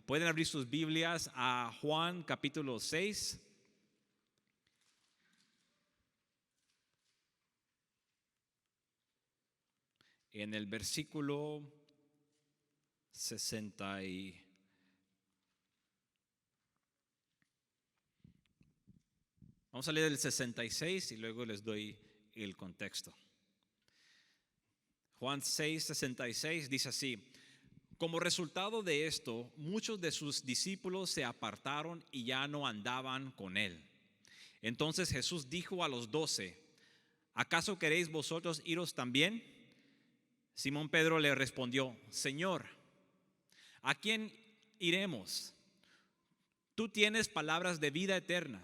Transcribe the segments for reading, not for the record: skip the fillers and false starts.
pueden abrir sus Biblias a Juan capítulo 6. En el versículo 60 vamos a leer el 66 y luego les doy el contexto. Juan 6, 66 dice así: como resultado de esto, muchos de sus discípulos se apartaron y ya no andaban con él. Entonces Jesús dijo a los 12: ¿acaso queréis vosotros iros también? Simón Pedro le respondió: Señor, ¿a quién iremos? Tú tienes palabras de vida eterna,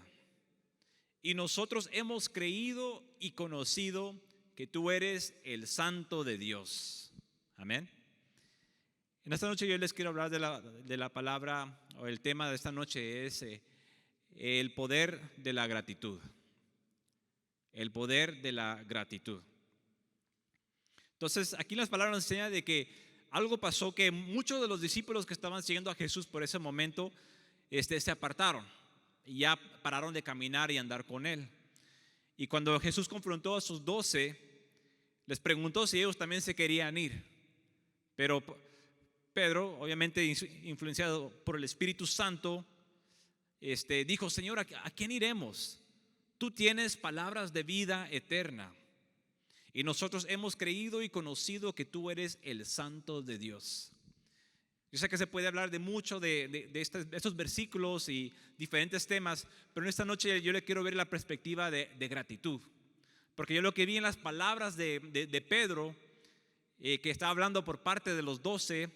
y nosotros hemos creído y conocido que tú eres el Santo de Dios. Amén. En esta noche yo les quiero hablar de la palabra, o el tema de esta noche es el poder de la gratitud. El poder de la gratitud. Entonces, aquí las palabras nos enseñan de que algo pasó, que muchos de los discípulos que estaban siguiendo a Jesús por ese momento se apartaron y ya pararon de caminar y andar con él. Y cuando Jesús confrontó a sus 12, les preguntó si ellos también se querían ir. Pero Pedro, obviamente influenciado por el Espíritu Santo, dijo: Señor, ¿a quién iremos? Tú tienes palabras de vida eterna, y nosotros hemos creído y conocido que tú eres el Santo de Dios. Yo sé que se puede hablar de mucho de estos versículos y diferentes temas, pero en esta noche yo le quiero ver la perspectiva de gratitud. Porque yo lo que vi en las palabras de Pedro, que estaba hablando por parte de los 12,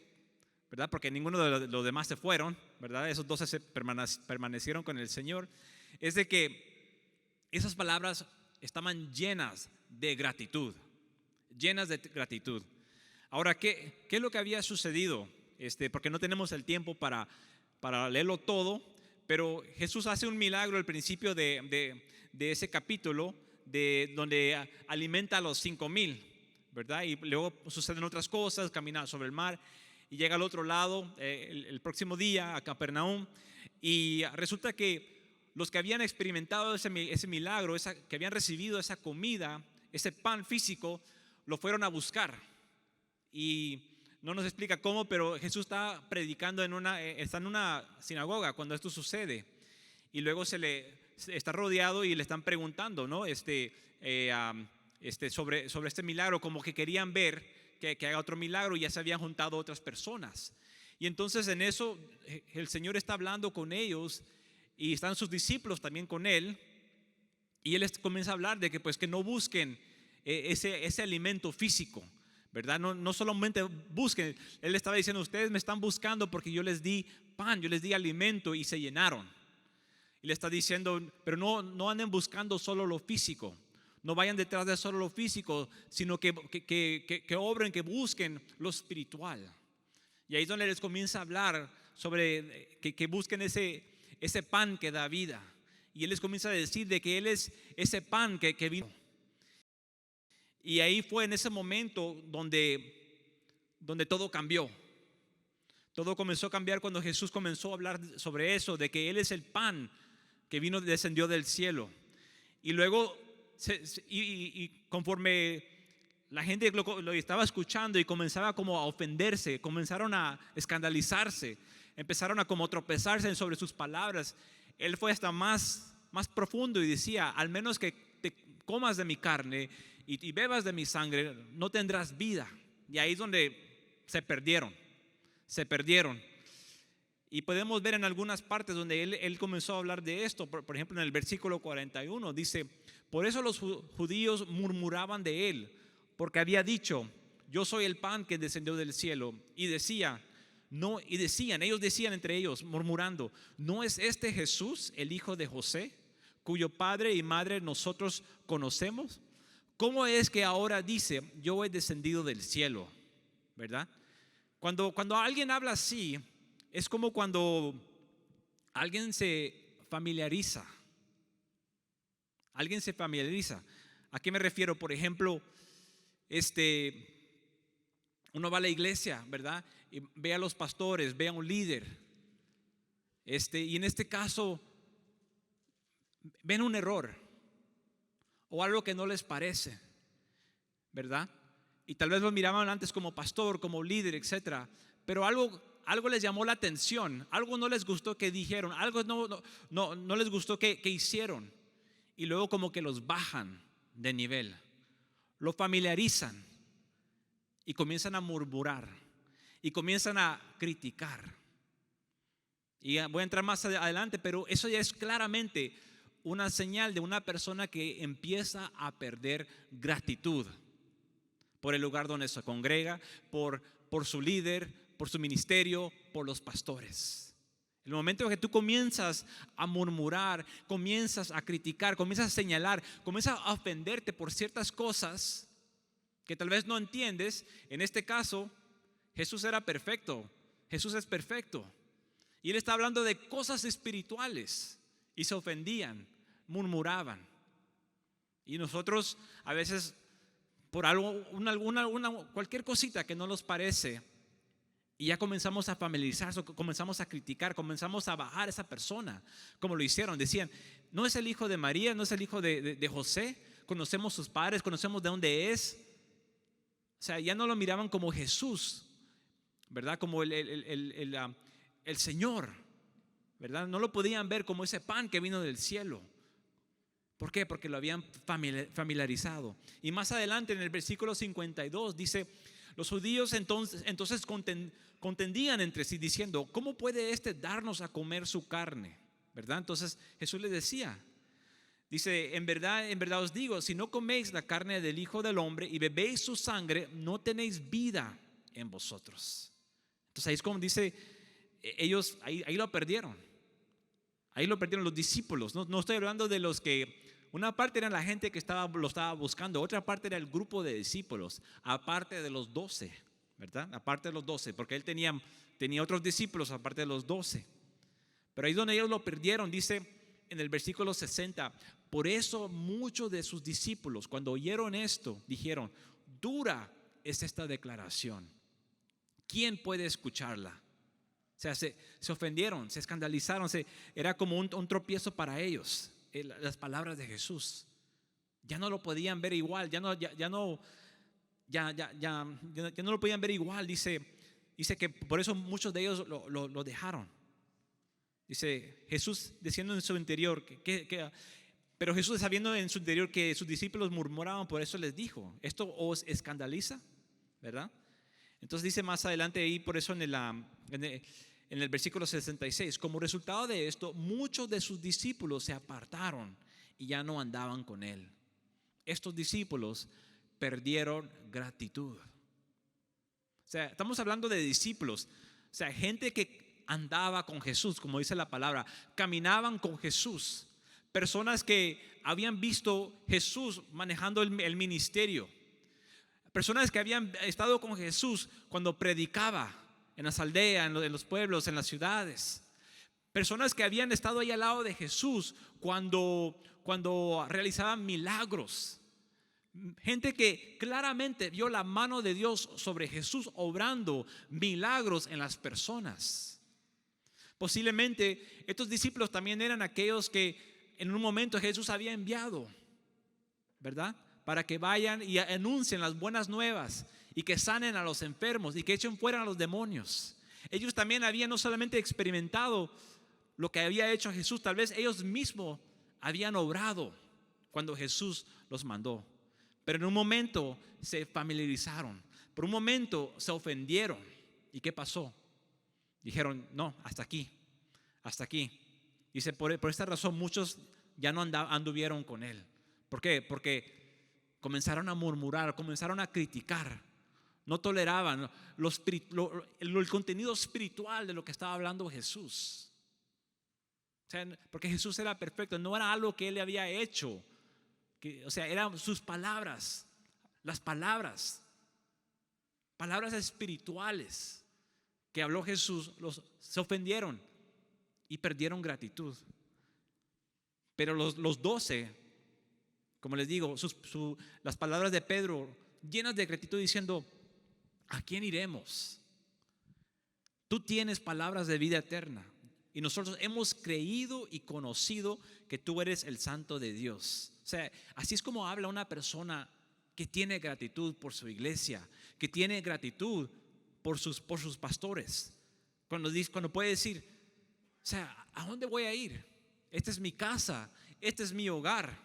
¿verdad? Porque ninguno de los demás se fueron, ¿verdad? Esos 12 permanecieron con el Señor. Es de que esas palabras estaban llenas de gratitud. Llenas de gratitud. Ahora, ¿qué es lo que había sucedido? Porque no tenemos el tiempo para leerlo todo, pero Jesús hace un milagro al principio de ese capítulo, donde alimenta a los 5,000, ¿verdad? Y luego suceden otras cosas, camina sobre el mar y llega al otro lado el próximo día a Capernaum, y resulta que los que habían experimentado ese milagro, que habían recibido esa comida, ese pan físico, lo fueron a buscar. Y no nos explica cómo, pero Jesús está predicando está en una sinagoga cuando esto sucede, y luego está rodeado y le están preguntando, ¿no? Sobre este milagro, como que querían ver que haga otro milagro, y ya se habían juntado otras personas. Y entonces en eso el Señor está hablando con ellos, y están sus discípulos también con él, y él les comienza a hablar de que, pues, que no busquen ese alimento físico, ¿verdad? No solamente busquen. Él estaba diciendo: ustedes me están buscando porque yo les di pan, yo les di alimento y se llenaron. Y le está diciendo: pero no anden buscando solo lo físico, no vayan detrás de solo lo físico, sino que obren, que busquen lo espiritual. Y ahí es donde les comienza a hablar sobre que busquen ese pan que da vida. Y él les comienza a decir de que él es ese pan que vino. Y ahí fue en ese momento donde todo cambió. Todo comenzó a cambiar cuando Jesús comenzó a hablar sobre eso, de que él es el pan que descendió del cielo. Y luego y conforme la gente lo estaba escuchando y comenzaba como a ofenderse, comenzaron a escandalizarse, empezaron a como tropezarse sobre sus palabras. Él fue hasta más profundo y decía: al menos que te comas de mi carne y bebas de mi sangre, no tendrás vida. Y ahí es donde se perdieron. Y podemos ver en algunas partes donde él comenzó a hablar de esto. Por ejemplo, en el versículo 41 dice: por eso los judíos murmuraban de él, porque había dicho: yo soy el pan que descendió del cielo. Y decían, ellos decían entre ellos, murmurando: ¿no es este Jesús el hijo de José, cuyo padre y madre nosotros conocemos? ¿Cómo es que ahora dice: yo he descendido del cielo? ¿Verdad? Cuando alguien habla así, es como cuando alguien se familiariza. ¿A qué me refiero? Por ejemplo, Uno va a la iglesia, ¿verdad? Y ve a los pastores, ve a un líder. Y en este caso, ven un error o algo que no les parece, ¿verdad? Y tal vez lo miraban antes como pastor, como líder, etcétera. Pero algo les llamó la atención, algo no les gustó que dijeron, algo no les gustó que hicieron. Y luego como que los bajan de nivel, lo familiarizan y comienzan a murmurar y comienzan a criticar. Y voy a entrar más adelante, pero eso ya es claramente una señal de una persona que empieza a perder gratitud por el lugar donde se congrega, por su líder, por su ministerio, por los pastores. El momento en que tú comienzas a murmurar, comienzas a criticar, comienzas a señalar, comienzas a ofenderte por ciertas cosas que tal vez no entiendes. En este caso, Jesús era perfecto, Jesús es perfecto. Y él está hablando de cosas espirituales y se ofendían, murmuraban. Y nosotros a veces por algo, cualquier cosita que no nos parece, y ya comenzamos a familiarizarnos, comenzamos a criticar, comenzamos a bajar a esa persona, como lo hicieron. Decían, no es el hijo de María, no es el hijo de José, conocemos sus padres, conocemos de dónde es. O sea, ya no lo miraban como Jesús, ¿verdad? Como el Señor, ¿verdad? No lo podían ver como ese pan que vino del cielo. ¿Por qué? Porque lo habían familiarizado. Y más adelante en el versículo 52 dice, los judíos entonces contendían entre sí diciendo, ¿cómo puede darnos a comer su carne? ¿Verdad? Entonces Jesús les decía, dice, en verdad os digo, si no coméis la carne del Hijo del Hombre y bebéis su sangre, no tenéis vida en vosotros. Entonces ahí es como dice, ellos ahí lo perdieron. Ahí lo perdieron los discípulos. No estoy hablando de los que, una parte era la gente que lo estaba buscando, otra parte era el grupo de discípulos, aparte de los 12, ¿verdad? Aparte de los 12, porque él tenía otros discípulos aparte de los 12. Pero ahí es donde ellos lo perdieron, dice en el versículo 60, por eso muchos de sus discípulos, cuando oyeron esto, dijeron, dura es esta declaración, ¿quién puede escucharla? O sea, se ofendieron, se escandalizaron, era como un tropiezo para ellos, las palabras de Jesús. Ya no lo podían ver igual, ya no lo podían ver igual. Dice que por eso muchos de ellos lo dejaron. Dice Jesús diciendo en su interior, pero Jesús sabiendo en su interior que sus discípulos murmuraban, por eso les dijo, ¿esto os escandaliza? ¿Verdad? Entonces dice más adelante ahí, por eso en el versículo 66, como resultado de esto, muchos de sus discípulos se apartaron y ya no andaban con él. Estos discípulos perdieron gratitud. O sea, estamos hablando de discípulos, o sea, gente que andaba con Jesús, como dice la palabra, caminaban con Jesús, personas que habían visto Jesús manejando el ministerio, personas que habían estado con Jesús cuando predicaba en las aldeas, en los pueblos, en las ciudades. Personas que habían estado ahí al lado de Jesús cuando realizaban milagros. Gente que claramente vio la mano de Dios sobre Jesús obrando milagros en las personas. Posiblemente estos discípulos también eran aquellos que en un momento Jesús había enviado, ¿verdad? Para que vayan y anuncien las buenas nuevas y que sanen a los enfermos y que echen fuera a los demonios. Ellos también habían no solamente experimentado lo que había hecho Jesús, tal vez ellos mismos habían obrado cuando Jesús los mandó. Pero en un momento se familiarizaron, por un momento se ofendieron. ¿Y qué pasó? Dijeron, no, hasta aquí. Dice, por esta razón muchos ya no anduvieron con él. ¿Por qué? Porque comenzaron a murmurar, comenzaron a criticar, no toleraban el contenido espiritual de lo que estaba hablando Jesús. O sea, porque Jesús era perfecto, no era algo que él le había hecho, o sea, eran sus palabras, las palabras espirituales que habló Jesús, se ofendieron y perdieron gratitud. Pero los 12, como les digo, las palabras de Pedro llenas de gratitud diciendo, ¿a quién iremos? Tú tienes palabras de vida eterna y nosotros hemos creído y conocido que tú eres el Santo de Dios. O sea, así es como habla una persona que tiene gratitud por su iglesia, que tiene gratitud por sus pastores. Cuando puede decir, o sea, ¿a dónde voy a ir? Esta es mi casa, este es mi hogar.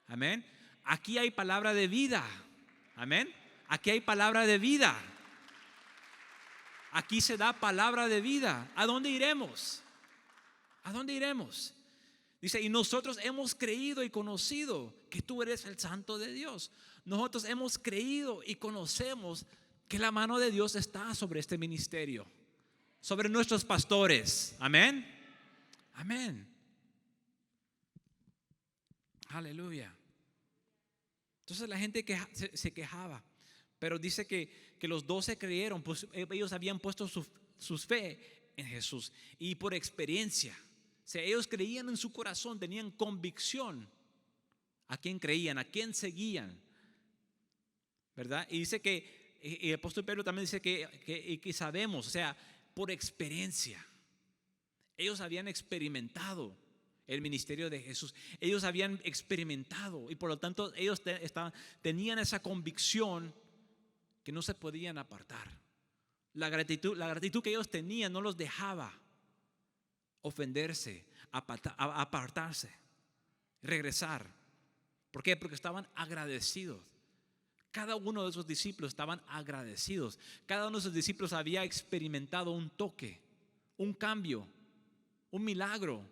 Amén. Aquí hay palabra de vida. Amén. Aquí hay palabra de vida. Aquí se da palabra de vida. ¿A dónde iremos? ¿A dónde iremos? Dice, y nosotros hemos creído y conocido que tú eres el Santo de Dios. Nosotros hemos creído y conocemos que la mano de Dios está sobre este ministerio, sobre nuestros pastores. Amén. Amén. Aleluya. Entonces la gente se quejaba, pero dice que los 12 creyeron, pues ellos habían puesto su fe en Jesús y por experiencia. O sea, ellos creían en su corazón, tenían convicción a quién creían, a quién seguían, ¿verdad? Y dice que el apóstol Pedro también dice que sabemos, o sea, por experiencia. Ellos habían experimentado el ministerio de Jesús. Ellos habían experimentado y por lo tanto ellos tenían esa convicción que no se podían apartar. La gratitud que ellos tenían no los dejaba ofenderse, apartarse, regresar. ¿Por qué? Porque estaban agradecidos. Cada uno de esos discípulos estaban agradecidos. Cada uno de esos discípulos había experimentado un toque, un cambio, un milagro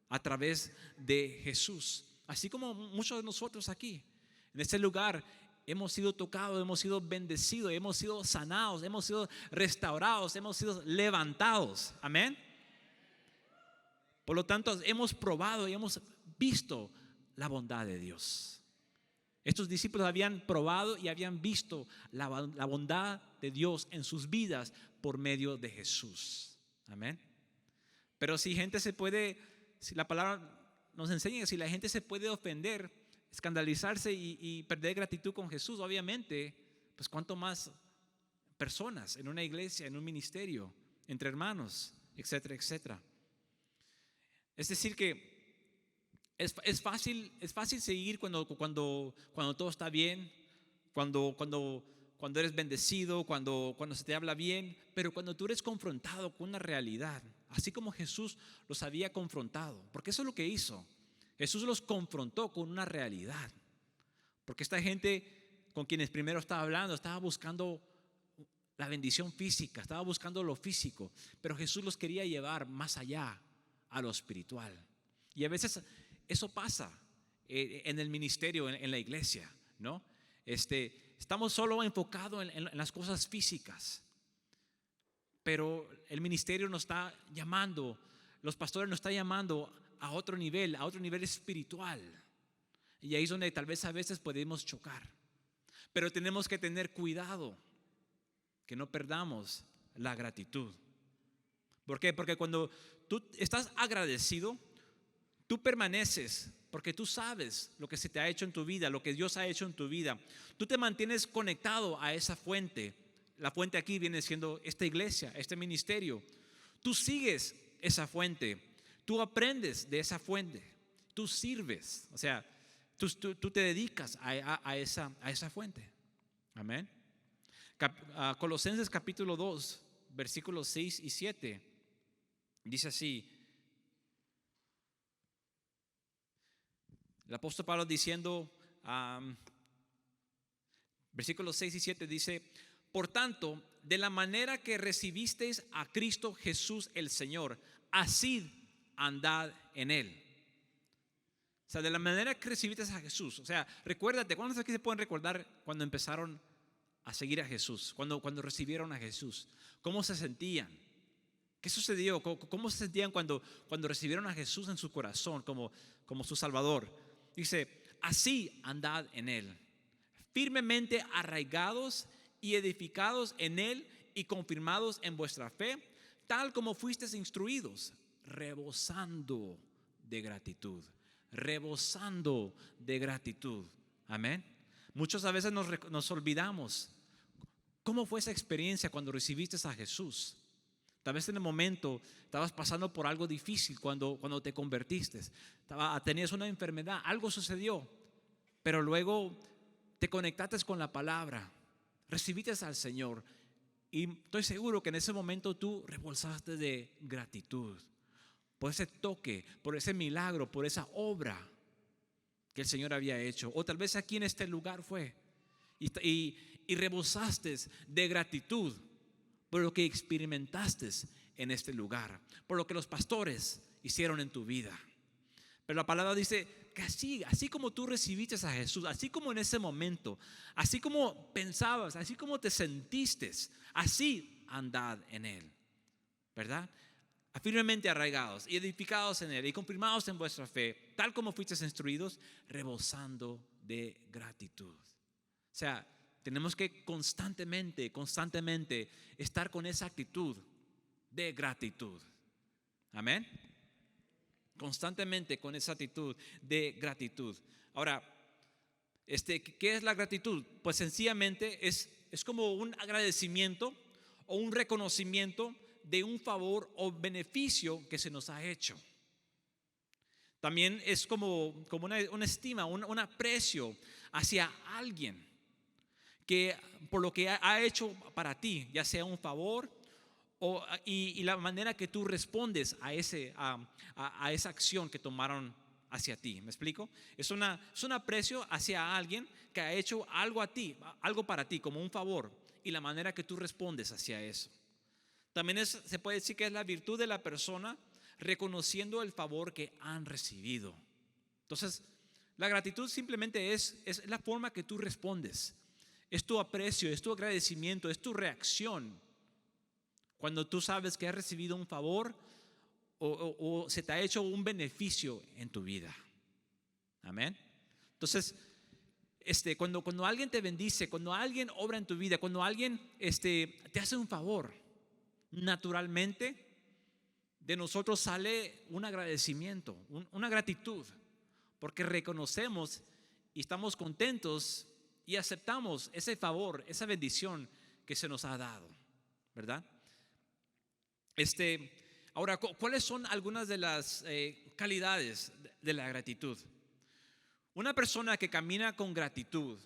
a través de Jesús. Así como muchos de nosotros aquí, en este lugar, hemos sido tocados, hemos sido bendecidos, hemos sido sanados, hemos sido restaurados, hemos sido levantados. Amén. Por lo tanto, hemos probado y hemos visto la bondad de Dios. Estos discípulos habían probado y habían visto la bondad de Dios en sus vidas por medio de Jesús. Amén. Pero si la palabra nos enseña que si la gente se puede ofender, escandalizarse y perder gratitud con Jesús, obviamente, pues cuánto más personas en una iglesia, en un ministerio, entre hermanos, etcétera, etcétera. Es decir que es fácil seguir cuando todo está bien, cuando eres bendecido, cuando se te habla bien, pero cuando tú eres confrontado con una realidad, así como Jesús los había confrontado, porque eso es lo que hizo. Jesús los confrontó con una realidad, porque esta gente con quienes primero estaba hablando estaba buscando la bendición física, estaba buscando lo físico, pero Jesús los quería llevar más allá a lo espiritual. Y a veces eso pasa en el ministerio, en la iglesia, ¿no? Estamos solo enfocados en las cosas físicas, pero el ministerio nos está llamando, los pastores nos están llamando a otro nivel espiritual. Y ahí es donde tal vez a veces podemos chocar, pero tenemos que tener cuidado que no perdamos la gratitud. ¿Por qué? Porque cuando tú estás agradecido, tú permaneces porque tú sabes lo que se te ha hecho en tu vida, lo que Dios ha hecho en tu vida. Tú te mantienes conectado a esa fuente. La fuente aquí viene siendo esta iglesia, este ministerio. Tú sigues esa fuente, tú aprendes de esa fuente, tú sirves, o sea, tú te dedicas a esa fuente. Amén. Colosenses capítulo 2, versículos 6 y 7, dice así. El apóstol Pablo diciendo, versículos 6 y 7 dice: por tanto, de la manera que recibisteis a Cristo Jesús el Señor, así andad en Él. O sea, de la manera que recibiste a Jesús. O sea, recuérdate, ¿cuántos aquí se pueden recordar cuando empezaron a seguir a Jesús? Cuando recibieron a Jesús, ¿cómo se sentían? ¿Qué sucedió? ¿Cómo se sentían cuando recibieron a Jesús en su corazón como su Salvador? Dice, así andad en Él, firmemente arraigados y edificados en Él y confirmados en vuestra fe, tal como fuisteis instruidos, rebosando de gratitud. Rebosando de gratitud. Amén. Muchas veces nos olvidamos ¿Cómo fue esa experiencia cuando recibiste a Jesús? Tal vez en el momento estabas pasando por algo difícil cuando te convertiste. Tenías una enfermedad, algo sucedió, pero luego te conectaste con la palabra, recibiste al Señor y estoy seguro que en ese momento tú rebosaste de gratitud por ese toque, por ese milagro, por esa obra que el Señor había hecho. O tal vez aquí en este lugar fue y rebosaste de gratitud por lo que experimentaste en este lugar, por lo que los pastores hicieron en tu vida. Pero la palabra dice que así como tú recibiste a Jesús, así como en ese momento, así como pensabas, así como te sentiste, así andad en Él, ¿verdad? Firmemente arraigados y edificados en Él y confirmados en vuestra fe, tal como fuisteis instruidos, rebosando de gratitud. O sea, tenemos que constantemente estar con esa actitud de gratitud. Amén. Constantemente con esa actitud de gratitud. Ahora, ¿qué es la gratitud? Pues sencillamente es como un agradecimiento o un reconocimiento de un favor o beneficio que se nos ha hecho. También es como una estima, un aprecio hacia alguien que por lo que ha hecho para ti, ya sea un favor y la manera que tú respondes a esa acción que tomaron hacia ti. ¿Me explico? Es un aprecio hacia alguien que ha hecho algo a ti, algo para ti como un favor, y la manera que tú respondes hacia eso. También se puede decir que es la virtud de la persona reconociendo el favor que han recibido. Entonces, la gratitud simplemente es la forma que tú respondes. Es tu aprecio, es tu agradecimiento, es tu reacción cuando tú sabes que has recibido un favor o se te ha hecho un beneficio en tu vida. Amén. Entonces, cuando alguien te bendice, cuando alguien obra en tu vida, cuando alguien te hace un favor, naturalmente de nosotros sale un agradecimiento, una gratitud, porque reconocemos y estamos contentos y aceptamos ese favor, esa bendición que se nos ha dado, ¿verdad? Ahora, ¿cuáles son algunas de las calidades de la gratitud? Una persona que camina con gratitud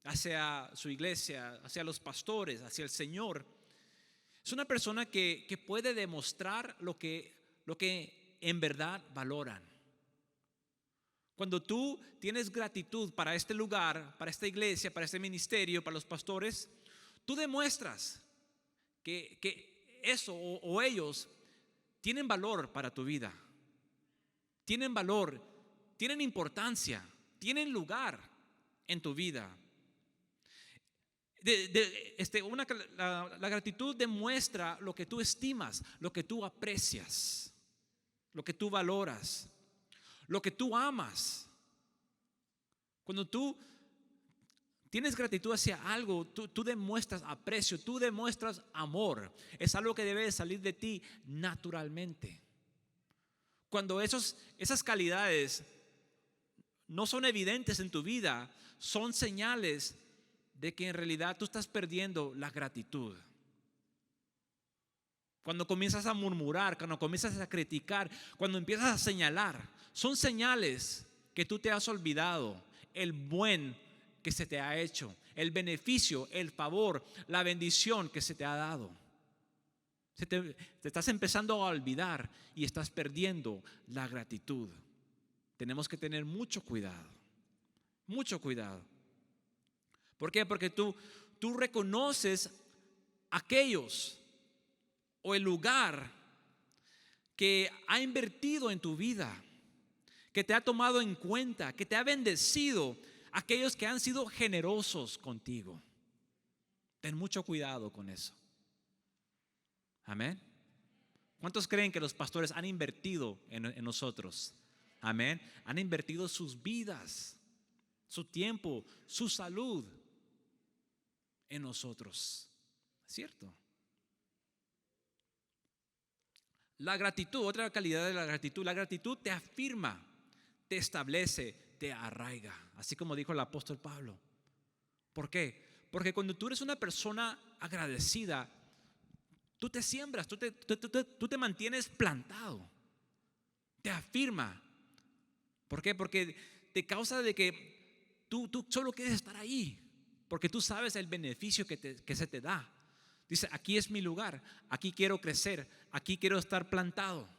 hacia su iglesia, hacia los pastores, hacia el Señor, es una persona que puede demostrar lo que en verdad valoran. Cuando tú tienes gratitud para este lugar, para esta iglesia, para este ministerio, para los pastores, tú demuestras que eso o ellos tienen valor para tu vida. Tienen valor, tienen importancia, tienen lugar en tu vida. La gratitud demuestra lo que tú estimas, lo que tú aprecias, lo que tú valoras, lo que tú amas. Cuando tú tienes gratitud hacia algo, tú demuestras aprecio, tú demuestras amor. Es algo que debe salir de ti naturalmente. Cuando esas calidades no son evidentes en tu vida, son señales de que en realidad tú estás perdiendo la gratitud. Cuando comienzas a murmurar, cuando comienzas a criticar, cuando empiezas a señalar, son señales que tú te has olvidado el buen que se te ha hecho, el beneficio, el favor, la bendición que se te ha dado. Te estás empezando a olvidar y estás perdiendo la gratitud. Tenemos que tener mucho cuidado, mucho cuidado. ¿Por qué? Porque tú reconoces aquellos o el lugar que ha invertido en tu vida, que te ha tomado en cuenta, que te ha bendecido, aquellos que han sido generosos contigo. Ten mucho cuidado con eso. Amén. ¿Cuántos creen que los pastores han invertido en nosotros? Amén. Han invertido sus vidas, su tiempo, su salud en nosotros. ¿Cierto? La gratitud, otra calidad de la gratitud te afirma, te establece, te arraiga, así como dijo el apóstol Pablo. ¿Por qué? Porque cuando tú eres una persona agradecida, tú te siembras, tú te mantienes plantado, te afirma. ¿Por qué? Porque te causa de que tú solo quieres estar ahí, porque tú sabes el beneficio que se te da. Dice, aquí es mi lugar, aquí quiero crecer, aquí quiero estar plantado,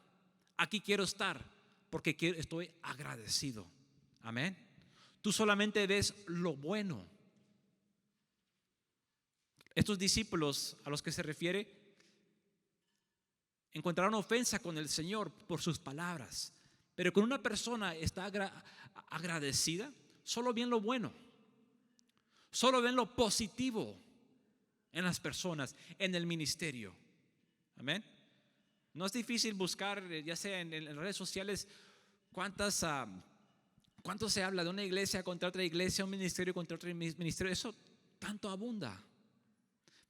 aquí quiero estar, porque estoy agradecido. Amén. Tú solamente ves lo bueno. Estos discípulos a los que se refiere encontraron ofensa con el Señor por sus palabras, pero cuando una persona está agradecida, solo ven lo bueno, solo ven lo positivo en las personas, en el ministerio. Amén. No es difícil buscar, ya sea en redes sociales, cuánto se habla de una iglesia contra otra iglesia, un ministerio contra otro ministerio. Eso tanto abunda.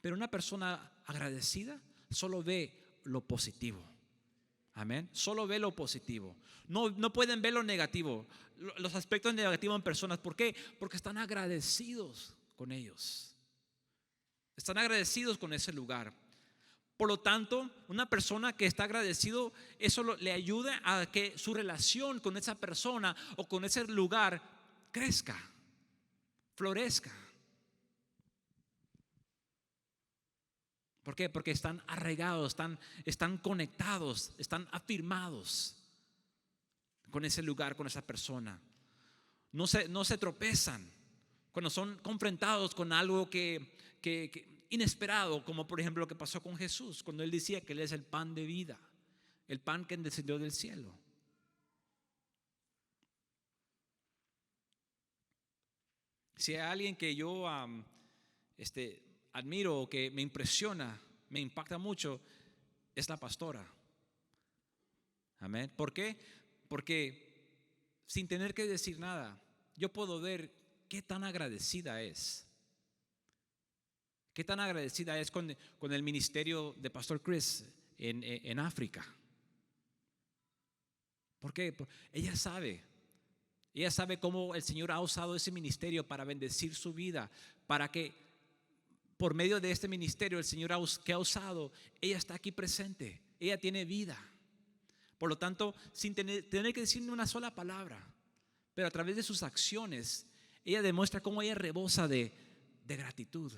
Pero una persona agradecida solo ve lo positivo. Amén. Solo ve lo positivo. No pueden ver lo negativo, los aspectos negativos en personas. ¿Por qué? Porque están agradecidos con ellos. Están agradecidos con ese lugar. Por lo tanto, una persona que está agradecido, eso le ayuda a que su relación con esa persona o con ese lugar crezca, florezca. ¿Por qué? Porque están arraigados, están conectados, están afirmados con ese lugar, con esa persona. No se tropezan cuando son confrontados con algo que inesperado, como por ejemplo lo que pasó con Jesús, cuando Él decía que Él es el pan de vida, el pan que descendió del cielo. Si hay alguien que yo admiro, que me impresiona, me impacta mucho, es la pastora. Amén. ¿Por qué? Porque sin tener que decir nada, yo puedo ver qué tan agradecida es. Qué tan agradecida es con el ministerio de Pastor Chris en África. ¿Por qué? Ella sabe cómo el Señor ha usado ese ministerio para bendecir su vida, para que por medio de este ministerio el Señor que ha usado, ella está aquí presente, ella tiene vida. Por lo tanto, sin tener que decir ni una sola palabra, pero a través de sus acciones, ella demuestra cómo ella rebosa de gratitud.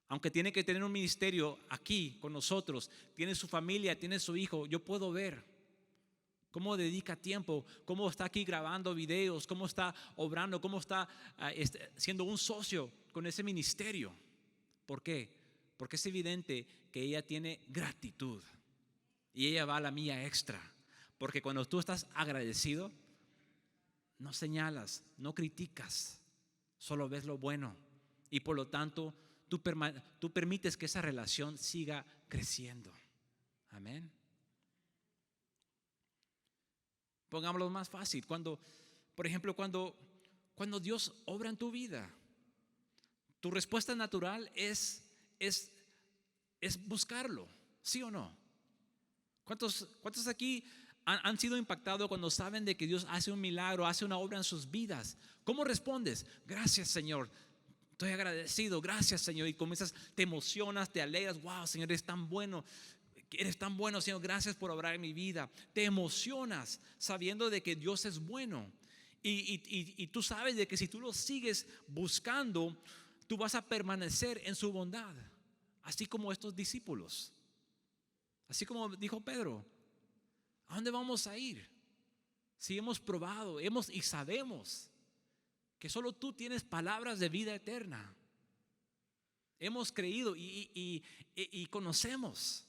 Aunque tiene que tener un ministerio aquí con nosotros, tiene su familia, tiene su hijo, yo puedo ver cómo dedica tiempo, cómo está aquí grabando videos, cómo está obrando, cómo está siendo un socio con ese ministerio. ¿Por qué? Porque es evidente que ella tiene gratitud y ella va a la milla extra. Porque cuando tú estás agradecido, no señalas, no criticas, solo ves lo bueno y por lo tanto tú permites que esa relación siga creciendo. Amén. Pongámoslo más fácil. Por ejemplo, cuando Dios obra en tu vida, tu respuesta natural es buscarlo, ¿sí o no? ¿Cuántos aquí han sido impactados cuando saben de que Dios hace un milagro, hace una obra en sus vidas? ¿Cómo respondes? Gracias, Señor. Estoy agradecido, gracias, Señor. Y comienzas, te emocionas, te alegras. Wow, Señor, eres tan bueno, Señor. Gracias por obrar en mi vida. Te emocionas sabiendo de que Dios es bueno. Y tú sabes de que si tú lo sigues buscando, tú vas a permanecer en su bondad. Así como estos discípulos. Así como dijo Pedro, ¿a dónde vamos a ir? Si hemos probado, y sabemos que solo tú tienes palabras de vida eterna. Hemos creído y conocemos.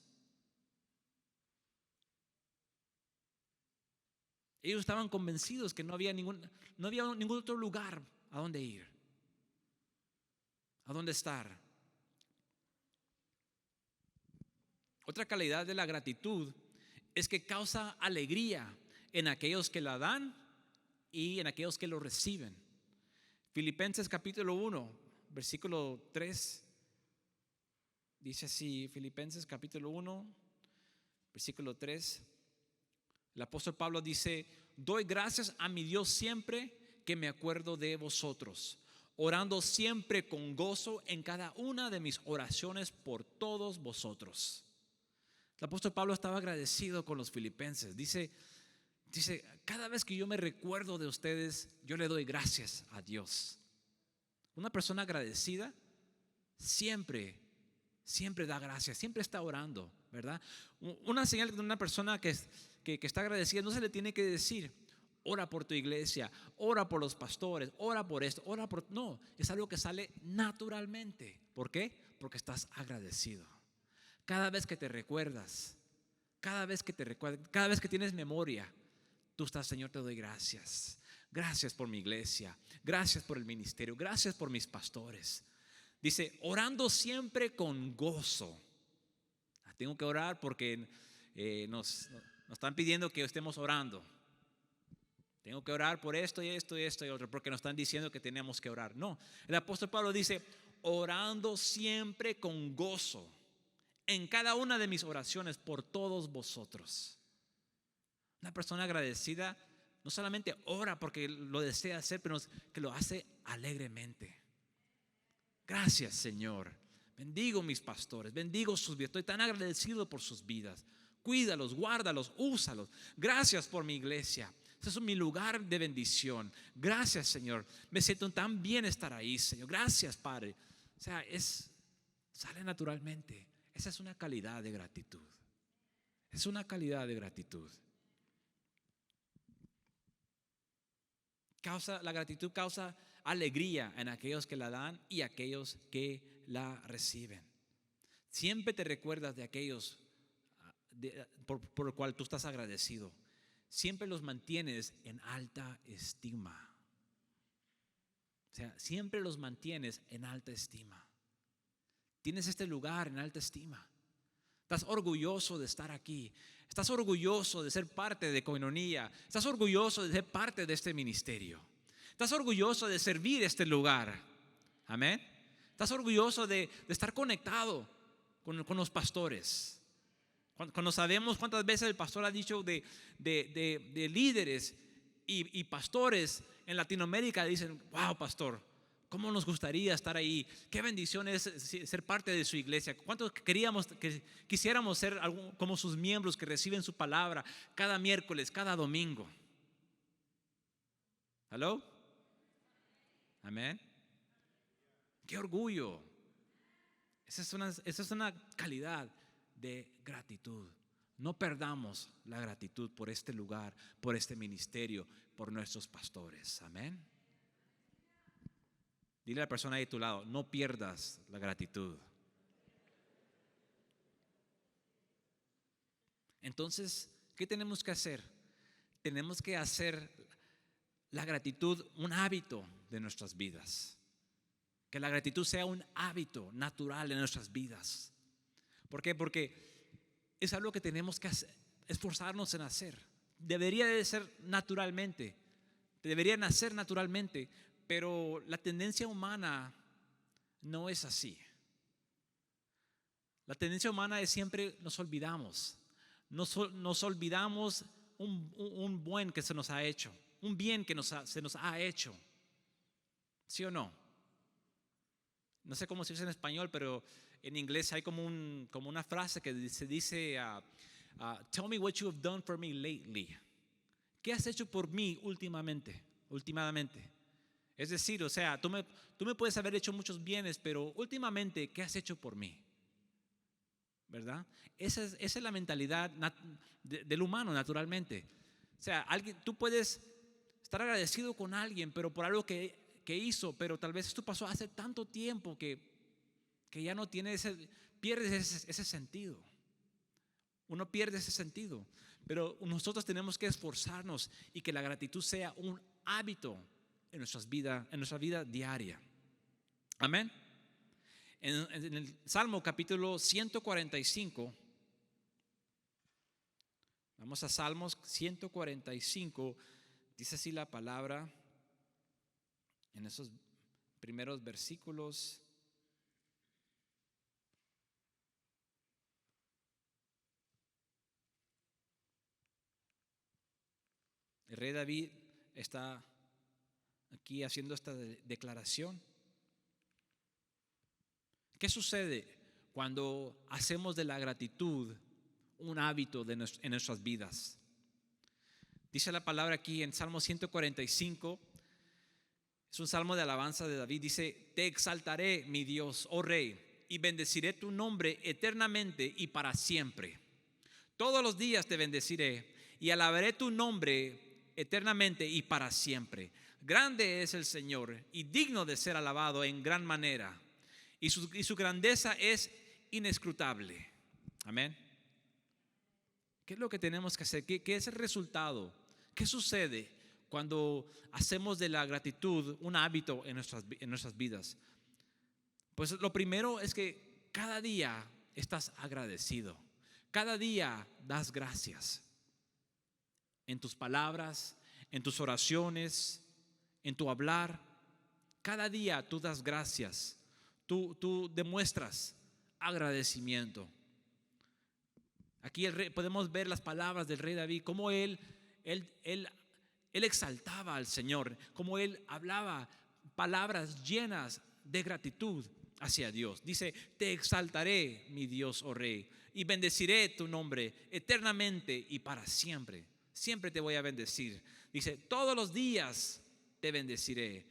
Ellos estaban convencidos que no había ningún otro lugar a donde ir, a donde estar. Otra calidad de la gratitud es que causa alegría en aquellos que la dan y en aquellos que lo reciben. Filipenses capítulo 1, versículo 3, dice así, Filipenses capítulo 1, versículo 3. El apóstol Pablo dice: doy gracias a mi Dios siempre que me acuerdo de vosotros. orando siempre con gozo en cada una de mis oraciones por todos vosotros. El apóstol Pablo estaba agradecido con los filipenses. Dice, cada vez que yo me recuerdo de ustedes, yo le doy gracias a Dios. Una persona agradecida siempre da gracias, siempre está orando, ¿verdad? Una señal de una persona que está agradecida no se le tiene que decir, ora por tu iglesia, ora por los pastores, ora por esto, ora por... No, es algo que sale naturalmente. ¿Por qué? Porque estás agradecido. Cada vez que te recuerdas, cada vez que tienes memoria, tú estás, Señor, te doy gracias. Gracias por mi iglesia, gracias por el ministerio, gracias por mis pastores. Dice, orando siempre con gozo. Tengo que orar porque nos están pidiendo que estemos orando. Tengo que orar por esto y esto y esto y otro, porque nos están diciendo que tenemos que orar. No, el apóstol Pablo dice, orando siempre con gozo en cada una de mis oraciones por todos vosotros. Una persona agradecida no solamente ora porque lo desea hacer, pero que lo hace alegremente. Gracias, Señor. Bendigo mis pastores, bendigo sus vidas. Estoy tan agradecido por sus vidas. Cuídalos, guárdalos, úsalos. Gracias por mi iglesia. Este es mi lugar de bendición. Gracias, Señor. Me siento tan bien estar ahí, Señor. Gracias, Padre. O sea, sale naturalmente. Esa es una calidad de gratitud. Es una calidad de gratitud. La gratitud causa alegría en aquellos que la dan y aquellos que la reciben. Siempre te recuerdas de aquellos por el cual tú estás agradecido. Siempre los mantienes en alta estima. O sea, siempre los mantienes en alta estima. Tienes este lugar en alta estima. Estás orgulloso de estar aquí. Estás orgulloso de ser parte de Koinonia. Estás orgulloso de ser parte de este ministerio. Estás orgulloso de servir este lugar. Amén. Estás orgulloso de estar conectado con los pastores. Cuando sabemos cuántas veces el pastor ha dicho de líderes y pastores en Latinoamérica, dicen, wow, pastor, ¿cómo nos gustaría estar ahí? Qué bendición es ser parte de su iglesia. ¿Cuántos quisiéramos ser como sus miembros que reciben su palabra cada miércoles, cada domingo? ¿Hello? Amén. Qué orgullo. Esa es una calidad de gratitud. No perdamos la gratitud por este lugar, por este ministerio, por nuestros pastores. Amén. Dile a la persona ahí a tu lado, no pierdas la gratitud. Entonces, ¿qué tenemos que hacer? Tenemos que hacer la gratitud un hábito de nuestras vidas. Que la gratitud sea un hábito natural en nuestras vidas. ¿Por qué? Porque es algo que tenemos que esforzarnos en hacer. Debería de ser naturalmente. Debería nacer naturalmente. Pero la tendencia humana no es así. La tendencia humana es siempre nos olvidamos. Nos olvidamos un buen que se nos ha hecho. Un bien que se nos ha hecho. ¿Sí o no? No sé cómo se dice en español, pero en inglés hay como una frase que se dice, tell me what you have done for me lately. ¿Qué has hecho por mí últimamente? Es decir, o sea, tú me puedes haber hecho muchos bienes, pero últimamente, ¿qué has hecho por mí? ¿Verdad? Esa es la mentalidad del humano, naturalmente. O sea, tú puedes estar agradecido con alguien, pero por algo que hizo, pero tal vez esto pasó hace tanto tiempo que ya no tiene pierdes ese sentido. Uno pierde ese sentido, pero nosotros tenemos que esforzarnos y que la gratitud sea un hábito en nuestra vida diaria. Amén. En el Salmo capítulo 145, vamos a Salmos 145, dice así la palabra. En esos primeros versículos, el rey David está aquí haciendo esta declaración. ¿Qué sucede cuando hacemos de la gratitud un hábito en nuestras vidas? Dice la palabra aquí en Salmo 145, es un salmo de alabanza de David. Dice: te exaltaré, mi Dios, oh Rey, y bendeciré tu nombre eternamente y para siempre. Todos los días te bendeciré y alabaré tu nombre eternamente y para siempre. Grande es el Señor y digno de ser alabado en gran manera, y su grandeza es inescrutable. Amén. ¿Qué es lo que tenemos que hacer? ¿Qué es el resultado? ¿Qué sucede cuando hacemos de la gratitud un hábito en nuestras vidas? Pues lo primero es que cada día estás agradecido. Cada día das gracias. En tus palabras, en tus oraciones, en tu hablar. Cada día tú das gracias. Tú demuestras agradecimiento. Aquí podemos ver las palabras del rey David, cómo él exaltaba al Señor, cómo él hablaba palabras llenas de gratitud hacia Dios. Dice: te exaltaré, mi Dios, oh Rey, y bendeciré tu nombre eternamente y para siempre. Siempre te voy a bendecir. Dice: todos los días te bendeciré.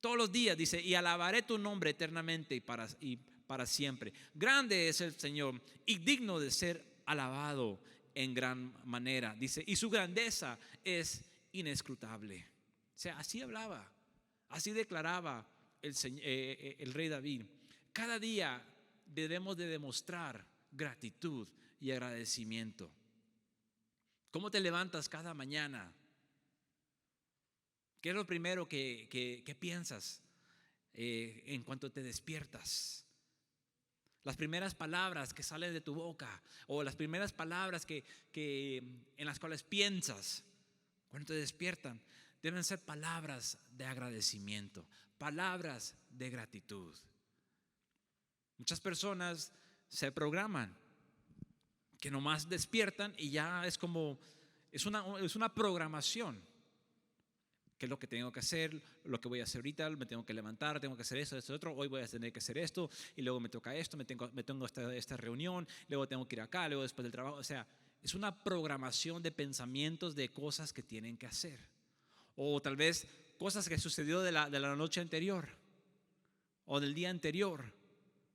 Todos los días, dice, y alabaré tu nombre eternamente y para siempre. Grande es el Señor y digno de ser alabado en gran manera. Dice: y su grandeza es inescrutable. O sea, así hablaba, así declaraba el rey David. Cada día debemos de demostrar gratitud y agradecimiento. ¿Cómo te levantas cada mañana? ¿Qué es lo primero que piensas en cuanto te despiertas? Las primeras palabras que salen de tu boca, o las primeras palabras en las cuales piensas cuando te despiertan, deben ser palabras de agradecimiento, palabras de gratitud. Muchas personas se programan que nomás despiertan y ya es una programación. ¿Qué es lo que tengo que hacer? Lo que voy a hacer ahorita, me tengo que levantar, tengo que hacer esto, otro. Hoy voy a tener que hacer esto, y luego me toca esto, me tengo esta reunión, luego tengo que ir acá, luego después del trabajo. O sea, es una programación de pensamientos de cosas que tienen que hacer. O tal vez cosas que sucedió de la noche anterior o del día anterior.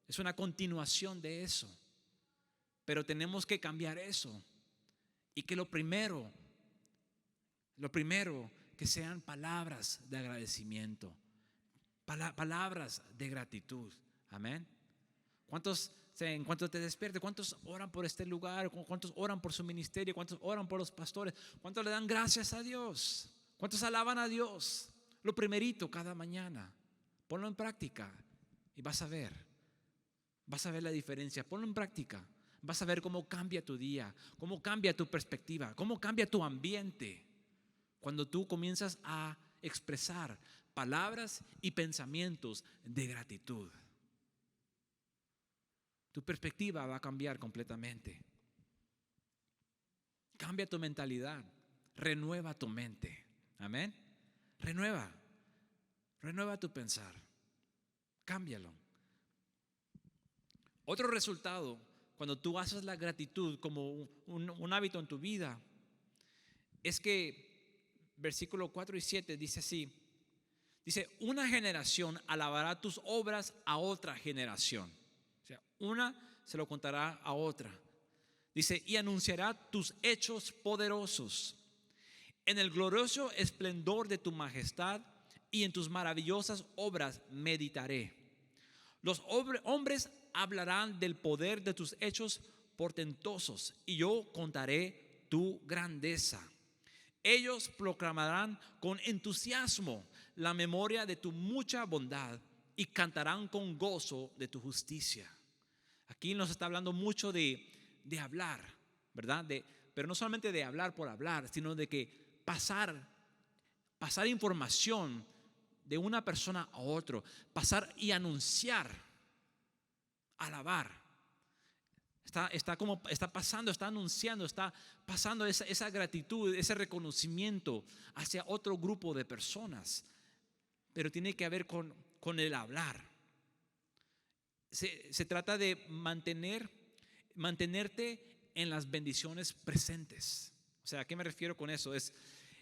Es una continuación de eso. Pero tenemos que cambiar eso. Y que lo primero que sean palabras de agradecimiento, palabras de gratitud. Amén. ¿Cuántos, en cuanto te despiertes, cuántos oran por este lugar? ¿Cuántos oran por su ministerio? ¿Cuántos oran por los pastores? ¿Cuántos le dan gracias a Dios? ¿Cuántos alaban a Dios? Lo primerito cada mañana. Ponlo en práctica y vas a ver la diferencia. Ponlo en práctica. Vas a ver cómo cambia tu día, cómo cambia tu perspectiva, cómo cambia tu ambiente cuando tú comienzas a expresar palabras y pensamientos de gratitud. Tu perspectiva va a cambiar completamente. Cambia tu mentalidad, renueva tu mente. Amén. Renueva tu pensar. Cámbialo. Otro resultado, cuando tú haces la gratitud como un hábito en tu vida, es que versículo 4 y 7 dice así. Dice: una generación alabará tus obras a otra generación. O sea, una se lo contará a otra. Dice: y anunciará tus hechos poderosos. En el glorioso esplendor de tu majestad y en tus maravillosas obras meditaré. Los hombres hablarán del poder de tus hechos portentosos, y yo contaré tu grandeza. Ellos proclamarán con entusiasmo la memoria de tu mucha bondad y cantarán con gozo de tu justicia. Aquí nos está hablando mucho de hablar, ¿verdad? Pero no solamente de hablar por hablar, sino de que pasar información de una persona a otro, pasar y anunciar, alabar. Está anunciando, está pasando esa gratitud, ese reconocimiento hacia otro grupo de personas. pero tiene que ver con el hablar. Se trata de mantenerte en las bendiciones presentes. O sea, ¿a qué me refiero con eso? Es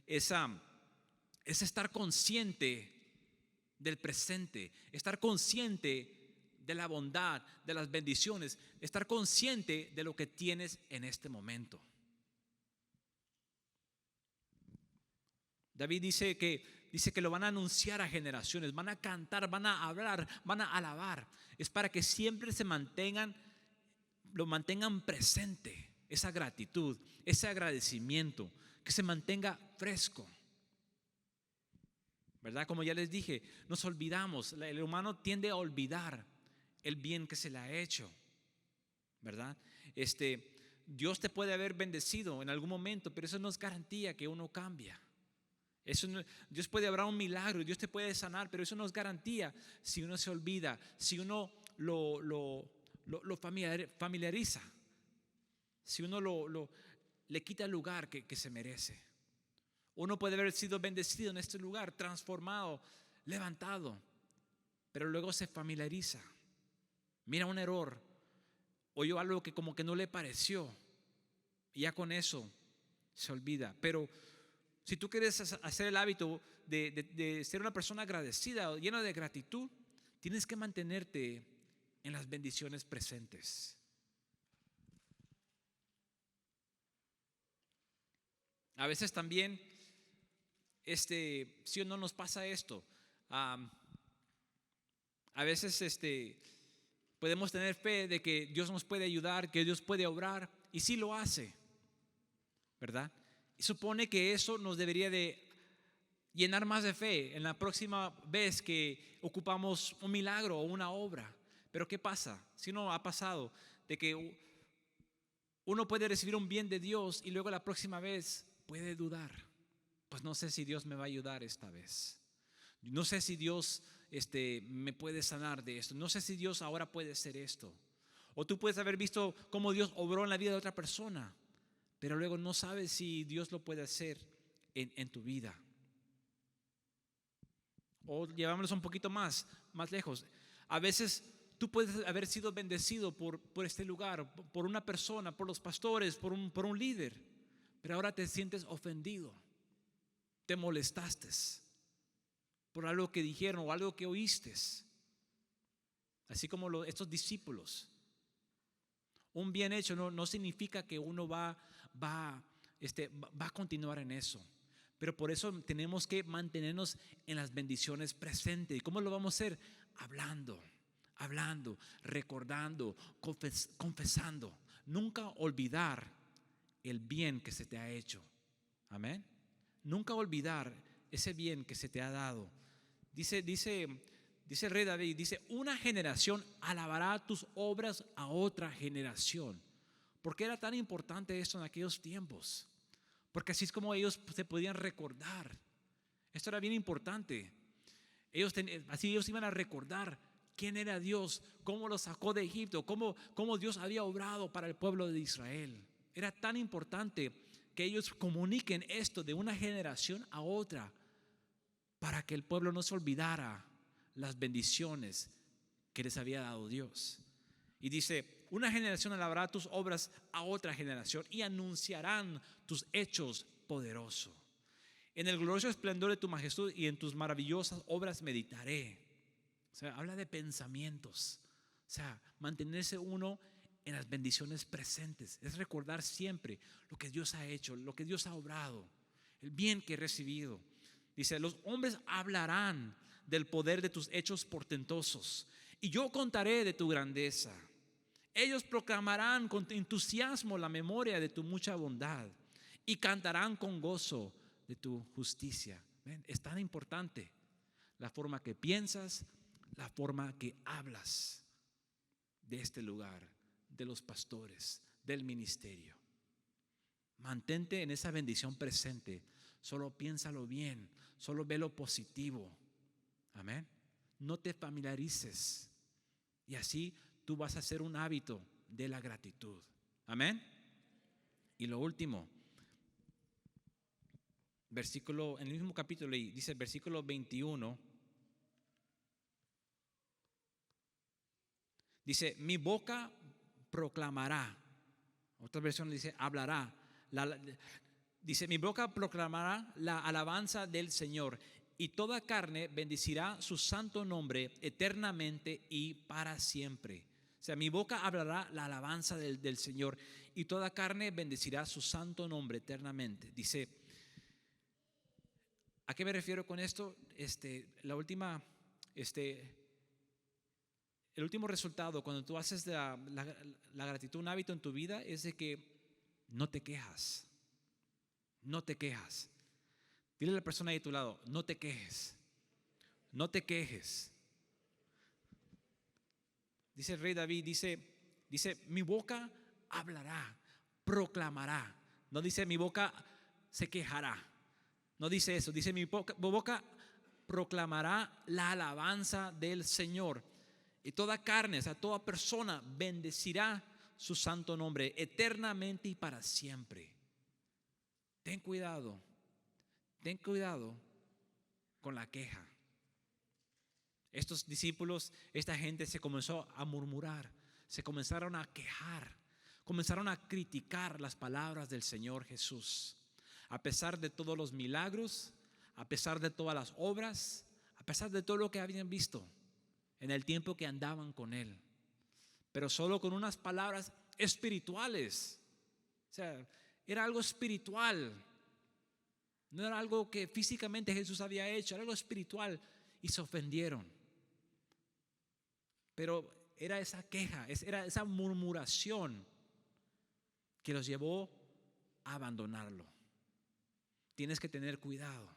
estar consciente del presente, estar consciente de la bondad, de las bendiciones, estar consciente de lo que tienes en este momento. David dice que lo van a anunciar a generaciones, van a cantar, van a hablar, van a alabar. Es para que siempre lo mantengan presente, esa gratitud, ese agradecimiento, que se mantenga fresco. ¿Verdad? Como ya les dije, nos olvidamos, el humano tiende a olvidar el bien que se le ha hecho, ¿verdad? Dios te puede haber bendecido en algún momento, pero eso no es garantía que uno cambia. Dios puede obrar un milagro, Dios te puede sanar, pero eso no es garantía si uno se olvida, si uno lo familiariza, si uno le quita el lugar que se merece. Uno puede haber sido bendecido en este lugar, transformado, levantado, pero luego se familiariza, mira un error, oyó algo que como que no le pareció, y ya con eso se olvida. Pero si tú quieres hacer el hábito de ser una persona agradecida, llena de gratitud, tienes que mantenerte en las bendiciones presentes. A veces también, sí o no nos pasa esto. A veces podemos tener fe de que Dios nos puede ayudar, que Dios puede obrar, y sí lo hace, ¿verdad? Y supone que eso nos debería de llenar más de fe en la próxima vez que ocupamos un milagro o una obra. Pero ¿qué pasa? Si no ha pasado de que uno puede recibir un bien de Dios y luego la próxima vez puede dudar. Pues no sé si Dios me va a ayudar esta vez. No sé si Dios me puede sanar de esto. No sé si Dios ahora puede hacer esto. O tú puedes haber visto cómo Dios obró en la vida de otra persona, pero luego no sabes si Dios lo puede hacer en tu vida. O llevámonos un poquito más lejos. A veces tú puedes haber sido bendecido por este lugar, por una persona, por los pastores, por un líder, pero ahora te sientes ofendido, te molestaste por algo que dijeron o algo que oíste. Así como estos discípulos. Un bien hecho no significa que uno va a continuar en eso. Pero por eso tenemos que mantenernos en las bendiciones presentes. ¿Y cómo lo vamos a hacer? Hablando, recordando, confesando. Nunca olvidar el bien que se te ha hecho. Amén. Nunca olvidar ese bien que se te ha dado. Dice el rey David, dice: una generación alabará tus obras a otra generación. ¿Por qué era tan importante esto en aquellos tiempos? Porque así es como ellos se podían recordar. Esto era bien importante. Así ellos iban a recordar quién era Dios, cómo los sacó de Egipto, cómo Dios había obrado para el pueblo de Israel. Era tan importante que ellos comuniquen esto de una generación a otra, para que el pueblo no se olvidara las bendiciones que les había dado Dios. Y dice: una generación alabará tus obras a otra generación y anunciarán tus hechos poderosos. En el glorioso esplendor de tu majestad y en tus maravillosas obras meditaré. O sea, habla de pensamientos. O sea, mantenerse uno en las bendiciones presentes es recordar siempre lo que Dios ha hecho, lo que Dios ha obrado, el bien que he recibido. Dice: los hombres hablarán del poder de tus hechos portentosos y yo contaré de tu grandeza. Ellos proclamarán con entusiasmo la memoria de tu mucha bondad y cantarán con gozo de tu justicia. ¿Ven? Es tan importante la forma que piensas, la forma que hablas de este lugar, de los pastores, del ministerio. Mantente en esa bendición presente. Solo piénsalo bien, solo ve lo positivo. Amén. No te familiarices, y así tú vas a hacer un hábito de la gratitud. Amén. Y lo último, en el mismo capítulo dice, versículo 21, Dice, mi boca proclamará. Otra versión dice, hablará. Dice, mi boca proclamará la alabanza del Señor, y toda carne bendecirá su santo nombre eternamente y para siempre. O sea, mi boca hablará la alabanza del Señor, y toda carne bendecirá su santo nombre eternamente. Dice, ¿a qué me refiero con esto? El último resultado cuando tú haces la gratitud un hábito en tu vida es de que no te quejas. No te quejas. Dile a la persona ahí a tu lado, no te quejes. No te quejes. Dice el rey David, dice, mi boca hablará, proclamará. No dice mi boca se quejará. No dice eso. Dice mi boca proclamará la alabanza del Señor. Y toda carne, o sea, toda persona bendecirá su santo nombre eternamente y para siempre. Ten cuidado con la queja. Estos discípulos, esta gente se comenzó a murmurar, se comenzaron a quejar, comenzaron a criticar las palabras del Señor Jesús. A pesar de todos los milagros, a pesar de todas las obras, a pesar de todo lo que habían visto en el tiempo que andaban con Él, pero solo con unas palabras espirituales. O sea, era algo espiritual. No era algo que físicamente Jesús había hecho, era algo espiritual, y se ofendieron. Pero era esa queja, era esa murmuración que los llevó a abandonarlo. Tienes que tener cuidado.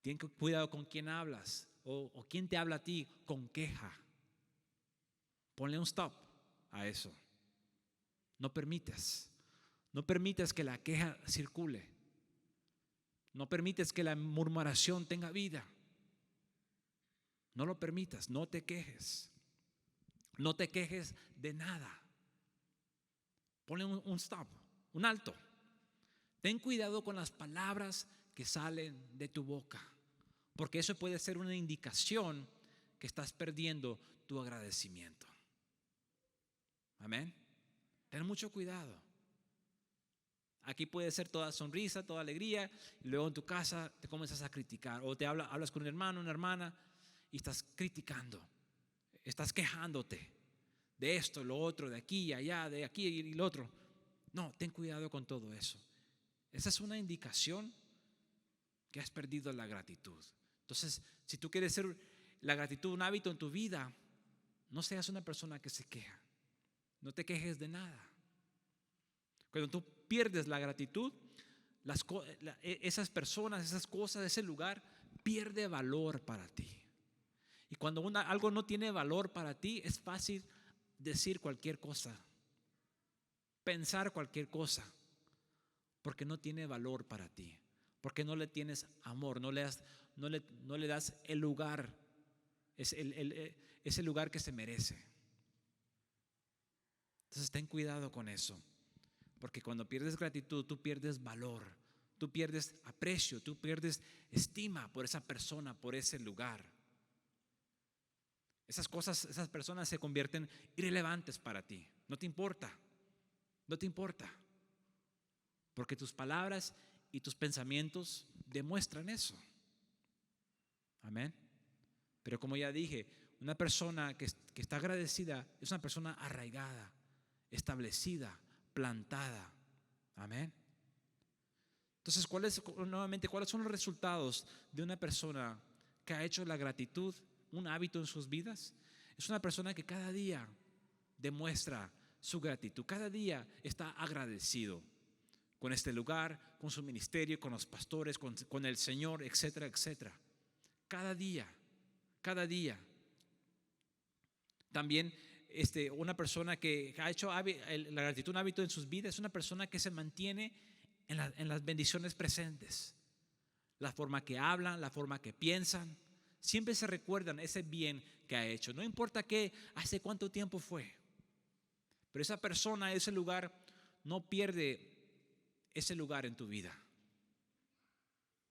Ten cuidado con quién hablas o quién te habla a ti con queja. Ponle un stop a eso. No permitas que la queja circule. No permites que la murmuración tenga vida. No lo permitas, no te quejes. No te quejes de nada. Ponle un stop, un alto. Ten cuidado con las palabras que salen de tu boca, porque eso puede ser una indicación que estás perdiendo tu agradecimiento. Amén. Ten mucho cuidado. Aquí puede ser toda sonrisa, toda alegría, y luego en tu casa te comienzas a criticar, o hablas con un hermano, una hermana, y estás criticando, estás quejándote de esto, lo otro, de aquí y allá, de aquí y lo otro. No, ten cuidado con todo eso. Esa es una indicación que has perdido la gratitud. Entonces, si tú quieres ser la gratitud un hábito en tu vida, no seas una persona que se queja. No te quejes de nada. Cuando tú pierdes la gratitud, esas personas, esas cosas, ese lugar pierde valor para ti. Y cuando algo no tiene valor para ti, es fácil decir cualquier cosa, pensar cualquier cosa, porque no tiene valor para ti, porque no le tienes amor, no le das el lugar, ese lugar que se merece. Entonces ten cuidado con eso, porque cuando pierdes gratitud, tú pierdes valor, tú pierdes aprecio, tú pierdes estima por esa persona, por ese lugar. Esas cosas, esas personas se convierten irrelevantes para ti. No te importa, porque tus palabras y tus pensamientos demuestran eso. Amén. Pero como ya dije, una persona que está agradecida es una persona arraigada, establecida, plantada. Amén. Entonces, ¿cuáles son los resultados de una persona que ha hecho la gratitud un hábito en sus vidas? Es una persona que cada día demuestra su gratitud, cada día está agradecido con este lugar, con su ministerio, con los pastores, con el Señor, etcétera, etcétera. Cada día. También una persona que ha hecho la gratitud un hábito en sus vidas es una persona que se mantiene en las bendiciones presentes. La forma que hablan, la forma que piensan, siempre se recuerdan ese bien que ha hecho. No importa hace cuánto tiempo fue, pero esa persona, ese lugar, no pierde ese lugar en tu vida.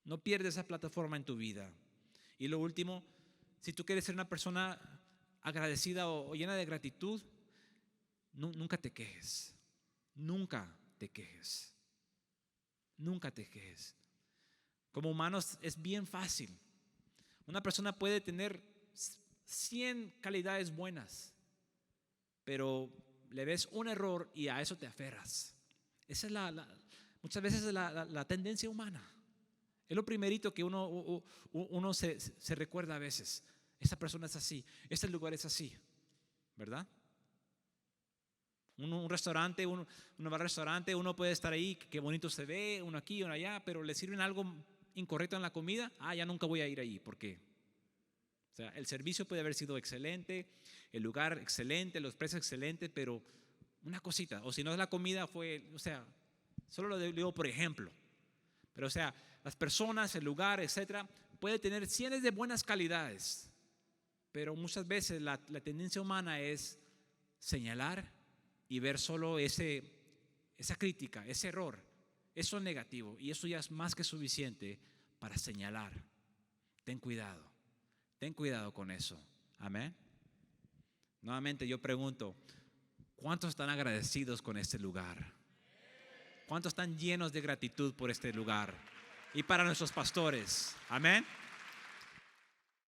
No pierde esa plataforma en tu vida. Y lo último, si tú quieres ser una persona agradecida o llena de gratitud, nunca te quejes. Nunca te quejes. Nunca te quejes. Como humanos es bien fácil. Una persona puede tener 100 calidades buenas, pero le ves un error y a eso te aferras. Esa es muchas veces es la tendencia humana. Es lo primerito que uno se recuerda a veces. Esta persona es así, este lugar es así, ¿verdad? Un restaurante, uno va al restaurante, uno puede estar ahí, qué bonito se ve, uno aquí, uno allá, pero le sirven algo incorrecto en la comida, ya nunca voy a ir ahí. ¿Por qué? O sea, el servicio puede haber sido excelente, el lugar excelente, los precios excelentes, pero una cosita, o si no es la comida fue, o sea, solo lo digo por ejemplo, pero o sea, las personas, el lugar, etcétera, puede tener cientos de buenas calidades, pero muchas veces la tendencia humana es señalar y ver solo esa crítica, ese error, eso negativo, y eso ya es más que suficiente para señalar. Ten cuidado con eso. Amén. Nuevamente yo pregunto, ¿cuántos están agradecidos con este lugar? ¿Cuántos están llenos de gratitud por este lugar? Y para nuestros pastores. Amén.